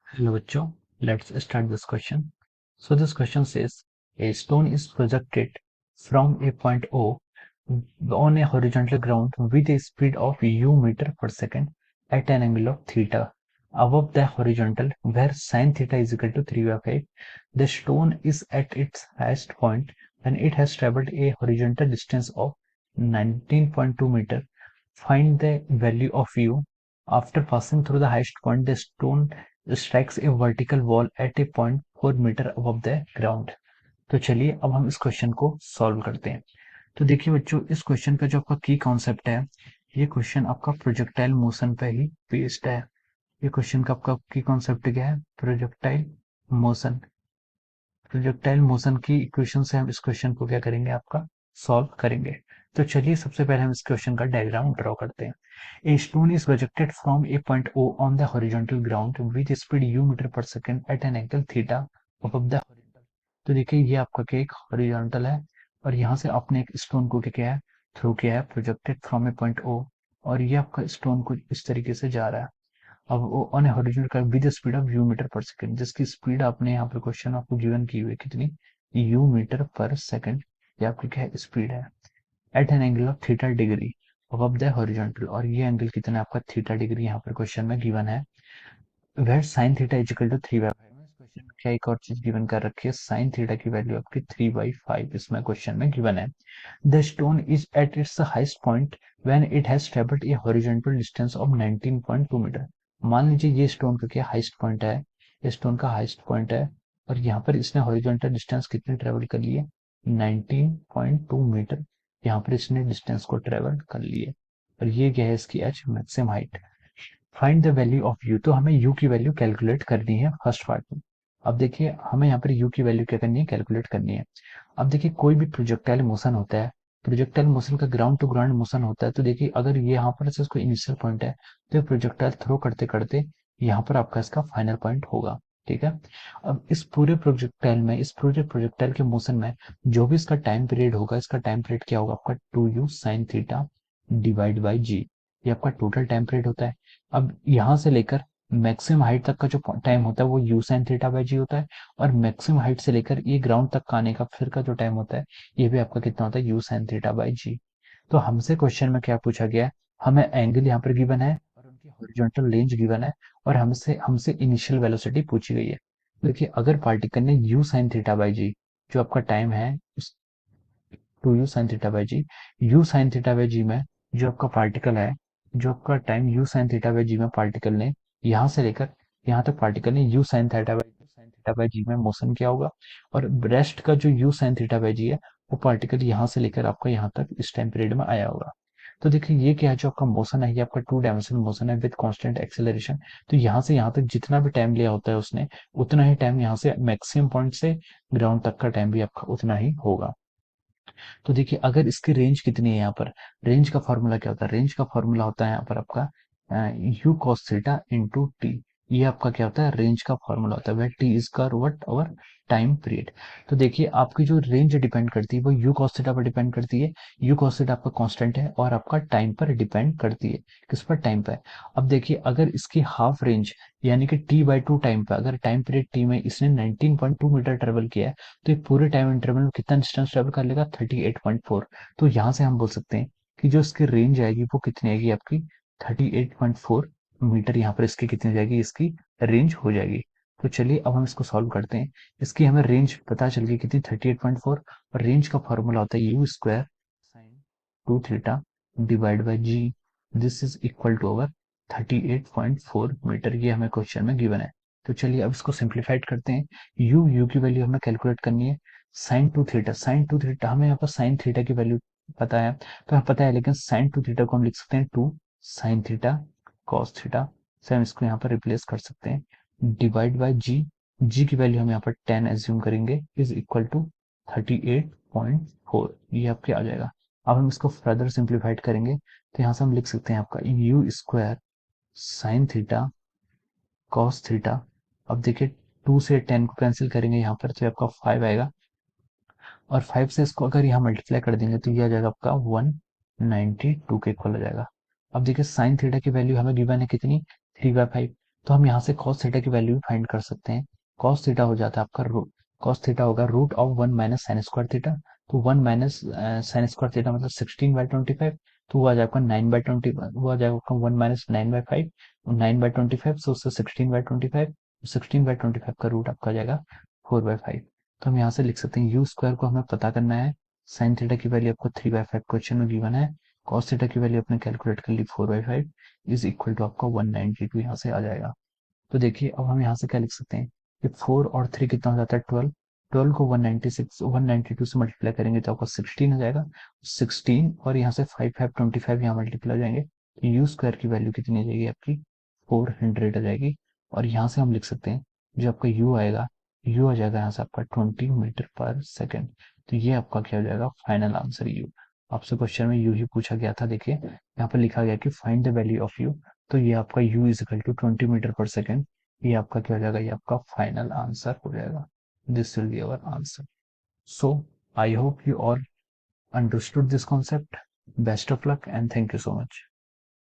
Hello bachcho, let's start this question. So this question says a stone is projected from a point O on a horizontal ground with a speed of u meter per second at an angle of theta above the horizontal where sin theta is equal to 3/5. The stone is at its highest point when it has traveled a horizontal distance of 19.2 meter. Find the value of u. After passing through the highest point, the stone strikes a vertical wall at a point 4 metre above the ground. तो चलिए अब हम इस question को solve करते हैं। तो देखिए बच्चों, इस क्वेश्चन का जो आपका की कॉन्सेप्ट है, ये क्वेश्चन आपका प्रोजेक्टाइल मोशन पे ही बेस्ड है। ये क्वेश्चन का आपका की कॉन्सेप्ट क्या है? Projectile motion. प्रोजेक्टाइल मोशन की इक्वेशन से हम इस क्वेश्चन को क्या करेंगे, आपका सॉल्व करेंगे। तो चलिए सबसे पहले हम इस क्वेश्चन का डायग्राम ड्रॉ करते हैं। A stone is projected from a point O on the horizontal ground with speed u metre per second at an angle theta above the horizontal. तो देखिए ये आपका क्या एक हॉरिजॉन्टल है और यहाँ से आपने एक स्टोन को क्या किया है, थ्रो किया है, projected from a point O, और ये आपका स्टोन कुछ इस तरीके से जा रहा है। अब वो on a horizontal curve with speed of u metre per second, जिसकी स्पीड आपने यहाँ पर क्वेश्चन आपको गिवन की हुई है कितनी, u मीटर पर सेकंड। ये आपकी क्या है, स्पीड है। At an angle of theta degree above the horizontal, और ये एंगल कितना है आपका, थीटा डिग्री यहाँ पर क्वेश्चन में गिवन है। Where sine theta is equal to 3/5 में इस क्वेश्चन में क्या एक और चीज गिवन कर रखी है, साइन थीटा की वैल्यू आपकी 3/5 इसमें क्वेश्चन में गिवन है। The stone is at its highest point when it has travelled a horizontal distance of 19.2 metre. मान लीजिए ये स्टोन का क्या हाईएस्ट पॉइंट है, ये स्टोन का हाईएस्ट पॉइंट है और यहाँ पर इसने हॉरिजॉन्टल डिस्टेंस कितनी ट्रेवल कर लिए, 19.2 मीटर। यहाँ पर इसने डिस्टेंस को ट्रेवल कर लिए और ये क्या है, इसकी H maximum height. Find the value of u, तो हमें यू की वैल्यू कैलकुलेट करनी है फर्स्ट पार्ट में। अब देखिए हमें यहाँ पर यू की वैल्यू क्या करनी है, कैलकुलेट करनी है। अब देखिए कोई भी प्रोजेक्टाइल मोशन होता है, प्रोजेक्टाइल मोशन का ग्राउंड टू ग्राउंड मोशन होता है, तो देखिए अगर ये यहाँ पर से इसको इनिशियल पॉइंट है तो ये प्रोजेक्टाइल थ्रो करते करते यहाँ पर आपका इसका फाइनल पॉइंट होगा। ठीक है। अब इस पूरे प्रोजेक्टाइल में, इस पूरे प्रोजेक्टाइल के मोशन में जो भी इसका टाइम पीरियड होगा, इसका टाइम पीरियड क्या होगा आपका, 2u sin theta divide by g. ये आपका टोटल टाइम पीरियड होता है। अब यहाँ से लेकर मैक्सिमम हाइट तक का जो टाइम होता है वो u sin थीटा बाई जी होता है, और मैक्सिमम हाइट से लेकर ये ग्राउंड तक का आने का फिर का जो टाइम होता है, ये भी आपका कितना होता है, u sin थीटा बाई जी। तो हमसे क्वेश्चन में क्या पूछा गया है, हमें एंगल यहाँ पर गिवन है और उनकी हॉरिजॉन्टल रेंज गिवन है, और हमसे हमसे इनिशियल वेलोसिटी पूछी गई है। देखिए अगर पार्टिकल ने u sin theta by g, जो आपका टाइम है, two u sine theta by g, u sine theta by g में जो आपका पार्टिकल है, जो आपका time u sine theta by g में पार्टिकल ने यहाँ से लेकर यहाँ तक पार्टिकल ने you sine theta by g में मोशन किया होगा, और रेस्ट का जो यू साइन थीटा बाई जी है वो पार्टिकल यहाँ से लेकर आपका यहाँ तक इस टाइम पीरियड में आया होगा। तो देखिए ये क्या है, जो आपका मोशन है ये आपका टू डायमेंशनल मोशन है विद कांस्टेंट एक्सेलरेशन। तो यहाँ से यहाँ तक जितना भी टाइम लिया होता है उसने, उतना ही टाइम यहाँ से मैक्सिमम पॉइंट से ग्राउंड तक का टाइम भी आपका उतना ही होगा। तो देखिए अगर इसकी रेंज कितनी है, यहाँ पर रेंज का फॉर्मूला क्या होता है, रेंज का फॉर्मूला होता है यहाँ पर आपका you cos theta into T. ये आपका क्या होता है, रेंज का फॉर्मूला होता है, वह टी इज का व्हाट अवर टाइम पीरियड। तो देखिए आपकी जो रेंज डिपेंड करती है वो यू कॉस थीटा पर डिपेंड करती है। यू कॉस थीटा आपका कांस्टेंट है और आपका टाइम पर डिपेंड करती है, किस पर, टाइम पर। अब देखिए अगर इसकी हाफ रेंज यानी कि t/2 टाइम पर, अगर टाइम पीरियड टी में इसने 19.2 मीटर ट्रेवल किया है, तो ये पूरे टाइम इंटरवल में कितना डिस्टेंस ट्रेवल कर लेगा, 38.4। तो यहाँ से हम बोल सकते हैं कि जो इसकी रेंज आएगी वो कितनी आएगी आपकी, 38.4 मीटर। यहाँ पर इसकी कितनी जाएगी, इसकी रेंज हो जाएगी। तो चलिए अब हम इसको सॉल्व करते हैं। इसकी हमें रेंज पता चल गई कितनी, 38.4, और रेंज का फॉर्मूला होता है u square sine two theta divide by g. This is equal to our 38.4 metre. ये हमें क्वेश्चन में गिवन है। तो चलिए अब इसको सिंप्लीफाइड करते हैं। यू की वैल्यू हमें कैलकुलेट करनी है, साइन टू थीटा हमें यहाँ पर साइन थीटा की वैल्यू पता है, तो हमें पता है, लेकिन साइन टू थीटा को हम लिख सकते हैं two sine theta cos theta से, हम इसको यहाँ पर रिप्लेस कर सकते हैं, डिवाइड बाय जी। जी की वैल्यू हम यहाँ पर 10 एज्यूम करेंगे, इज इक्वल टू 38.4। ये आपके आ जाएगा। अब हम इसको फर्दर सिंप्लीफाइड करेंगे तो यहाँ से हम लिख सकते हैं आपका you square sign theta cos theta. अब देखिए 2 से 10 को कैंसिल करेंगे यहाँ पर, तो आपका 5 आएगा, और 5 से इसको अगर यहाँ मल्टीप्लाई कर देंगे तो ये आ जाएगा आपका 192 के इक्वल हो जाएगा। अब देखिए साइन थीटा की वैल्यू हमें गिवन है कितनी, 3/5। तो हम यहाँ से cos थीटा की वैल्यू फाइंड कर सकते हैं। cos थीटा हो जाता है आपका रूट, cos थीटा होगा root of 1 minus sine square theta. तो 1 माइनस साइन स्क्वायर थीटा मतलब 16/25, तो वो आ जाएगा 9/20, वो आ जाएगा आपका 1 माइनस 9/5, 9/25, सो उससे 16/25, 16/25 का रूट आपका आ जाएगा 4/5। तो हम यहाँ से लिख सकते हैं यू स्क्वायर को हमें पता करना है, साइन थीटा की वैल्यू आपको 3/5 क्वेश्चन में गिवन है, cos थीटा की वैल्यू आपने कैलकुलेट कर ली 4/5 इज इक्वल टू आपका 192 यहाँ से आ जाएगा। तो देखिए अब हम यहाँ से क्या लिख सकते हैं कि 4 और 3 कितना हो जाता है 12, 12 को 192 से मल्टीप्लाई करेंगे तो आपका 16 हो जाएगा, 16 और यहाँ से 5 5 25 यहाँ मल्टीप्लाई हो जाएंगे तो यू स्क्वायर की वैल्यू कितनी आ जाएगी आपकी 400 आ जाएगी। और यहाँ से हम लिख सकते हैं जो आपका यू आएगा, यू आ जाएगा यहाँ से आपका 20 मीटर पर सेकेंड। तो ये आपका क्या हो जाएगा फाइनल आंसर यू। आपसे क्वेश्चन में यू ही पूछा गया था, देखिए यहाँ पर लिखा गया कि find the value of u, तो ये आपका u is equal to 20 metre per second, ये आपका क्या हो जाएगा, ये आपका फाइनल आंसर हो जाएगा। This will be our answer. So I hope you all understood this concept. Best of luck and thank you so much.